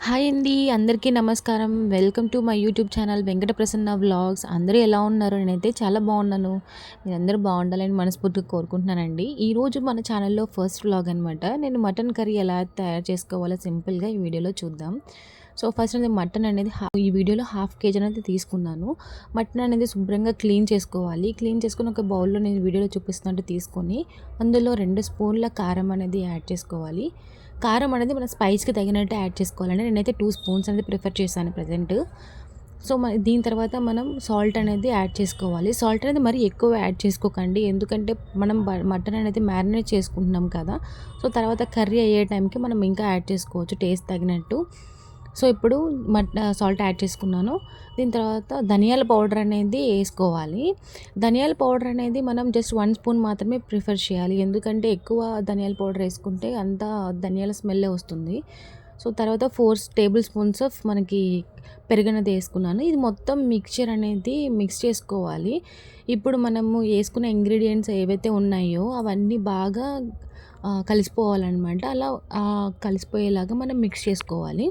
Hi అండి. అందరికీ నమస్కారం. Welcome to my YouTube channel Venkata Prasanna vlogs. అందరూ ఎలా ఉన్నారు? నేనైతే చాలా బాగున్నాను. మీరందరూ బాగుండాలని మనస్ఫూర్తిగా కోరుకుంటున్నానండి. ఈరోజు మన ఛానల్‌లో ఫస్ట్ వ్లాగ్ అనమాట. నేను మటన్ కర్రీ ఎలా తయారు చేసుకోవాలో సింపుల్‌గా ఈ వీడియోలో చూద్దాం. సో, ఫస్ట్ నేను మటన్ అనేది ఈ వీడియోలో హాఫ్ కేజీ అనేది తీసుకున్నాను. మటన్ అనేది శుభ్రంగా క్లీన్ చేసుకోవాలి. క్లీన్ చేసుకొని ఒక బౌల్‌లో నేను వీడియోలో చూపిస్తున్నట్టు తీసుకొని అందులో 2 స్పూన్ల కారం అనేది యాడ్ చేసుకోవాలి. కారం అనేది మన స్పైస్‌కి తగినట్టు యాడ్ చేసుకోవాలండి. నేనైతే 2 స్పూన్స్ అనేది ప్రిఫర్ చేశాను ప్రెజెంట్. సో, దీని తర్వాత మనం సాల్ట్ అనేది యాడ్ చేసుకోవాలి. సాల్ట్ అనేది మరీ ఎక్కువ యాడ్ చేసుకోకండి. ఎందుకంటే మనం మటన్ అనేది మ్యారినేట్ చేసుకుంటున్నాం కదా! సో, తర్వాత కర్రీ అయ్యే టైంకి మనం ఇంకా యాడ్ చేసుకోవచ్చు టేస్ట్ తగినట్టు. సో, ఇప్పుడు సాల్ట్ యాడ్ చేసుకున్నాను. దీని తర్వాత ధనియాల పౌడర్ అనేది ఏసుకోవాలి. ధనియాల పౌడర్ అనేది మనం జస్ట్ 1 స్పూన్ మాత్రమే ప్రిఫర్ చేయాలి. ఎందుకంటే ఎక్కువ ధనియాల పౌడర్ ఏసుకుంటే అంతా ధనియాల స్మెల్లే వస్తుంది. సో, తర్వాత 4 టేబుల్ స్పూన్స్ ఆఫ్ మనకి పెరుగనేది ఏసుకున్నాను. ఇది మొత్తం మిక్స్చర్ అనేది మిక్స్ చేసుకోవాలి. ఇప్పుడు మనము ఏసుకున్న ఇంగ్రీడియెంట్స్ ఏవైతే ఉన్నాయో అవన్నీ బాగా కలిసిపోవాలనమాట. అలా కలిసిపోయేలాగా మనం మిక్స్ చేసుకోవాలి.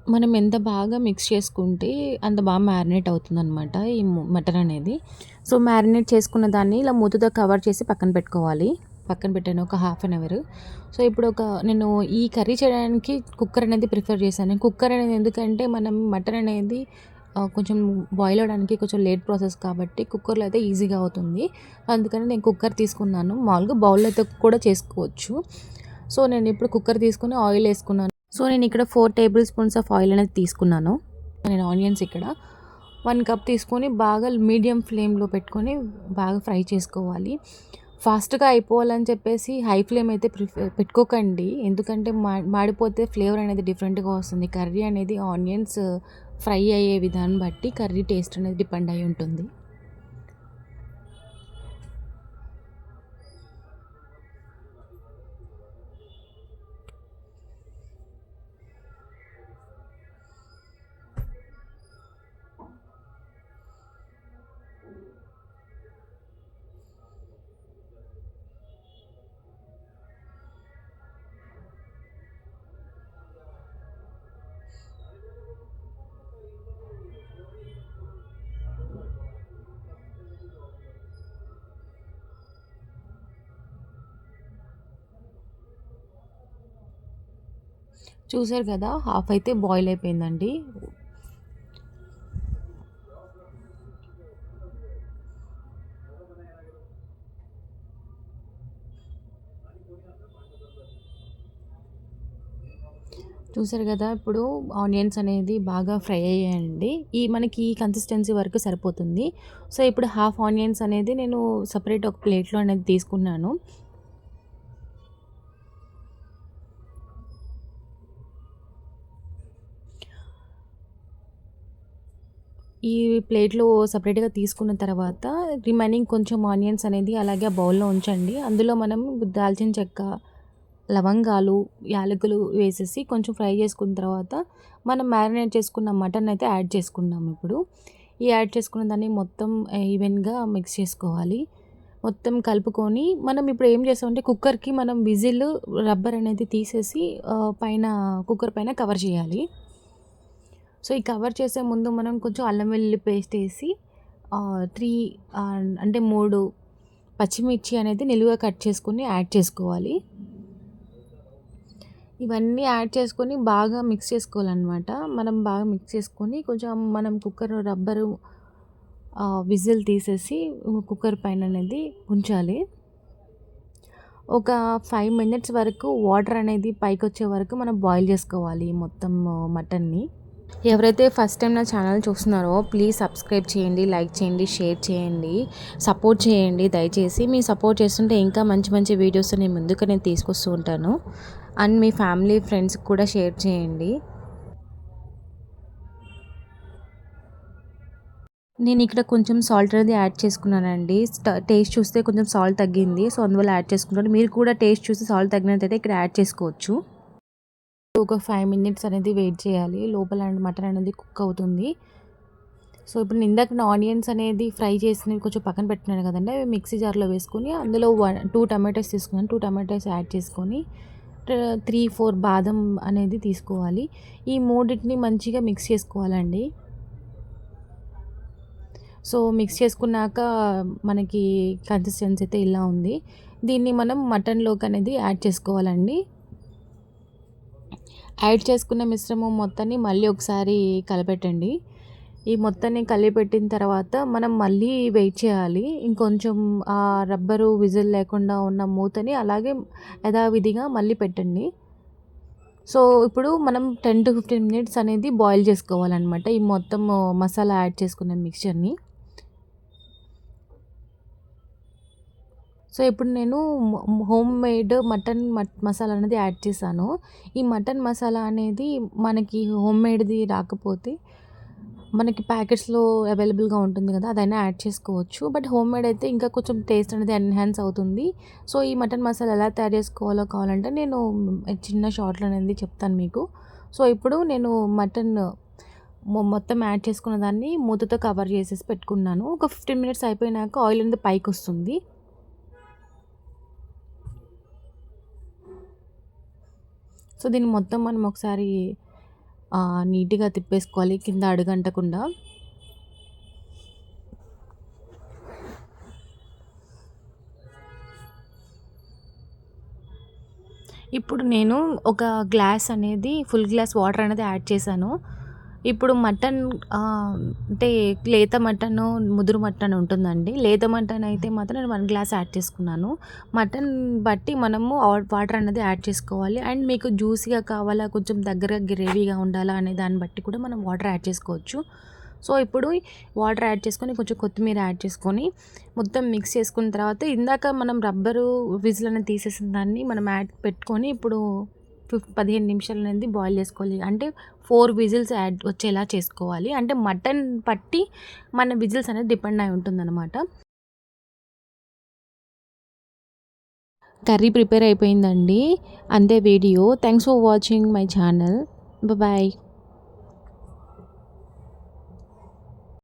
మనం ఎంత బాగా మిక్స్ చేసుకుంటే అంత బాగా మ్యారినేట్ అవుతుందనమాట ఈ మటన్ అనేది. సో, మ్యారినేట్ చేసుకున్న దాన్ని ఇలా మూతతో కవర్ చేసి పక్కన పెట్టుకోవాలి. పక్కన పెట్టాను ఒక హాఫ్ అన్ అవర్. సో, ఇప్పుడు నేను ఈ కర్రీ చేయడానికి కుక్కర్ అనేది ప్రిఫర్ చేశాను. కుక్కర్ అనేది ఎందుకంటే మనం మటన్ అనేది కొంచెం బాయిల్ అవ్వడానికి కొంచెం లేట్ ప్రాసెస్ కాబట్టి కుక్కర్‌లో అయితే ఈజీగా అవుతుంది. అందుకని నేను కుక్కర్ తీసుకున్నాను. మామూలుగా బౌల్‌లో అయితే కూడా చేసుకోవచ్చు. సో, నేను ఇప్పుడు కుక్కర్ తీసుకొని ఆయిల్ ఏసుకున్నాను. సో, నేను ఇక్కడ 4 టేబుల్ స్పూన్స్ ఆఫ్ ఆయిల్ అనేది తీసుకున్నాను. నేను ఆనియన్స్ ఇక్కడ 1 కప్ తీసుకొని బాగా మీడియం ఫ్లేమ్‌లో పెట్టుకొని బాగా ఫ్రై చేసుకోవాలి. ఫాస్ట్‌గా అయిపోవాలని చెప్పేసి హై ఫ్లేమ్ అయితే పెట్టుకోకండి. ఎందుకంటే మాడిపోతే ఫ్లేవర్ అనేది డిఫరెంట్‌గా వస్తుంది. కర్రీ అనేది ఆనియన్స్ ఫ్రై అయ్యే విధానం బట్టి కర్రీ టేస్ట్ అనేది డిపెండ్ అయ్యి ఉంటుంది. చూసారు కదా! హాఫ్ అయితే బాయిల్ అయిపోయిందండి. చూసారు కదా! ఇప్పుడు ఆనియన్స్ అనేది బాగా ఫ్రై అయ్యాయండి. మనకి ఈ కన్సిస్టెన్సీ వరకు సరిపోతుంది. సో, ఇప్పుడు హాఫ్ ఆనియన్స్ అనేది నేను సెపరేట్ ఒక ప్లేట్‌లో అనేది తీసుకున్నాను. ఈ ప్లేట్‌లో సెపరేట్‌గా తీసుకున్న తర్వాత రిమైనింగ్ కొంచెం ఆనియన్స్ అనేది అలాగే ఆ బౌల్‌లో ఉంచండి. అందులో మనం దాల్చిన చెక్క, లవంగాలు, యాలకులు వేసేసి కొంచెం ఫ్రై చేసుకున్న తర్వాత మనం మ్యారినేట్ చేసుకున్న మటన్ అయితే యాడ్ చేసుకుందాం ఇప్పుడు. ఈ యాడ్ చేసుకున్న దాన్ని మొత్తం ఈవెన్‌గా మిక్స్ చేసుకోవాలి. మొత్తం కలుపుకొని మనం ఇప్పుడు ఏం చేస్తామంటే కుక్కర్‌కి మనం విజిల్ రబ్బర్ అనేది తీసేసి పైన కుక్కర్ పైన కవర్ చేయాలి. సో, ఈ కవర్ చేసే ముందు మనం కొంచెం అల్లం వెల్లుల్లి పేస్ట్ ఏసి 3 పచ్చిమిర్చి అనేది నిలువుగా కట్ చేసుకొని యాడ్ చేసుకోవాలి. ఇవన్నీ యాడ్ చేసుకొని బాగా మిక్స్ చేసుకోవాలనమాట. మనం బాగా మిక్స్ చేసుకొని కొంచెం మనం కుక్కర్ రబ్బరు విజిల్ తీసేసి కుక్కర్ పైన అనేది ఉంచాలి. ఒక 5 మినిట్స్ వరకు వాటర్ అనేది పైకొచ్చే వరకు మనం బాయిల్ చేసుకోవాలి మొత్తం మటన్‌ని. ఎవరైతే ఫస్ట్ టైం నా ఛానల్ చూస్తున్నారో ప్లీజ్ సబ్స్క్రైబ్ చేయండి, లైక్ చేయండి, షేర్ చేయండి, సపోర్ట్ చేయండి దయచేసి. మీ సపోర్ట్ చేస్తుంటే ఇంకా మంచి మంచి వీడియోస్ నేను తీసుకొస్తూ ఉంటాను. అండ్ మీ ఫ్యామిలీ ఫ్రెండ్స్కి కూడా షేర్ చేయండి. నేను ఇక్కడ కొంచెం సాల్ట్ అనేది యాడ్ చేసుకున్నానండి. టేస్ట్ చూస్తే కొంచెం సాల్ట్ తగ్గింది. సో, అందువల్ల యాడ్ చేసుకున్నాను. మీరు కూడా టేస్ట్ చూసి సాల్ట్ తగ్గినట్టయితే ఇక్కడ యాడ్ చేసుకోవచ్చు. ఒక 5 మినిట్స్ అనేది వెయిట్ చేయాలి. లోపల మటన్ అనేది కుక్ అవుతుంది. సో, ఇప్పుడు నేను ఇందాక ఆనియన్స్ అనేది ఫ్రై చేసినవి కొంచెం పక్కన పెట్టినాను కదండీ! అవి మిక్సీ జార్‌లో వేసుకొని అందులో 2 టమాటోస్ తీసుకున్నాను. 2 టమాటోస్ యాడ్ చేసుకొని 3, 4 బాదం అనేది తీసుకోవాలి. ఈ మూడిటిని మంచిగా మిక్స్ చేసుకోవాలండి. సో, మిక్స్ చేసుకున్నాక మనకి కన్సిస్టెన్సీ అయితే ఇలా ఉంది. దీన్ని మనం మటన్‌లోకి అనేది యాడ్ చేసుకోవాలండి. యాడ్ చేసుకున్న మిశ్రమం మొత్తాన్ని మళ్ళీ ఒకసారి కలపెట్టండి. ఈ మొత్తాన్ని కలిపెట్టిన తర్వాత మనం మళ్ళీ వెయిట్ చేయాలి. ఇంకొంచెం ఆ రబ్బరు విజిల్ లేకుండా ఉన్న మూతని అలాగే యథావిధిగా మళ్ళీ పెట్టండి. సో, ఇప్పుడు మనం 10-15 మినిట్స్ అనేది బాయిల్ చేసుకోవాలనమాట. ఈ మొత్తం మసాలా యాడ్ చేసుకున్న మిక్స్చర్‌ని. సో, ఇప్పుడు నేను హోమ్ మేడ్ మటన్ మసాలా అనేది యాడ్ చేశాను. ఈ మటన్ మసాలా అనేది మనకి హోమ్ మేడ్‌ది రాకపోతే మనకి ప్యాకెట్స్‌లో అవైలబుల్‌గా ఉంటుంది కదా! అదైనా యాడ్ చేసుకోవచ్చు. బట్ హోమ్ మేడ్ అయితే ఇంకా కొంచెం టేస్ట్ అనేది ఎన్హాన్స్ అవుతుంది. సో, ఈ మటన్ మసాలా ఎలా తయారు చేసుకోవాలో కావాలంటే నేను చిన్న షార్ట్‌లో అనేది చెప్తాను మీకు. సో, ఇప్పుడు నేను మటన్ మొత్తం యాడ్ చేసుకున్న దాన్ని మూతతో కవర్ చేసేసి పెట్టుకున్నాను. ఒక 15 మినిట్స్ అయిపోయినాక ఆయిల్ అనేది పైకొస్తుంది. సో, దీన్ని మొత్తం మనం ఒకసారి నీట్‌గా తిప్పేసుకోవాలి కింద అడుగంటకుండా. ఇప్పుడు నేను ఒక గ్లాస్ అనేది ఫుల్ గ్లాస్ వాటర్ అనేది యాడ్ చేశాను. ఇప్పుడు మటన్ అంటే లేత మటను, ముదురు మటన్ ఉంటుందండి. లేత మటన్ అయితే మాత్రం నేను 1 గ్లాస్ యాడ్ చేసుకున్నాను. మటన్ బట్టి మనము వాటర్ అనేది యాడ్ చేసుకోవాలి. అండ్ మీకు జ్యూసీగా కావాలా, కొంచెం దగ్గరగా గ్రేవీగా ఉండాలా అనే దాన్ని బట్టి కూడా మనం వాటర్ యాడ్ చేసుకోవచ్చు. సో, ఇప్పుడు వాటర్ యాడ్ చేసుకొని కొంచెం కొత్తిమీర యాడ్ చేసుకొని మొత్తం మిక్స్ చేసుకున్న తర్వాత ఇందాక మనం రబ్బరు విజిల్ అనేది తీసేసిన దాన్ని మనం పెట్టుకొని ఇప్పుడు 15 నిమిషాలు అనేది బాయిల్ చేసుకోవాలి. అంటే 4 విజిల్స్ యాడ్ వచ్చేలా చేసుకోవాలి. అంటే మటన్ పట్టి మన విజిల్స్ అనేది డిపెండ్ అయి ఉంటుందన్నమాట. కర్రీ ప్రిపేర్ అయిపోయిందండి. అంతే video. Thanks for watching my channel. Bye.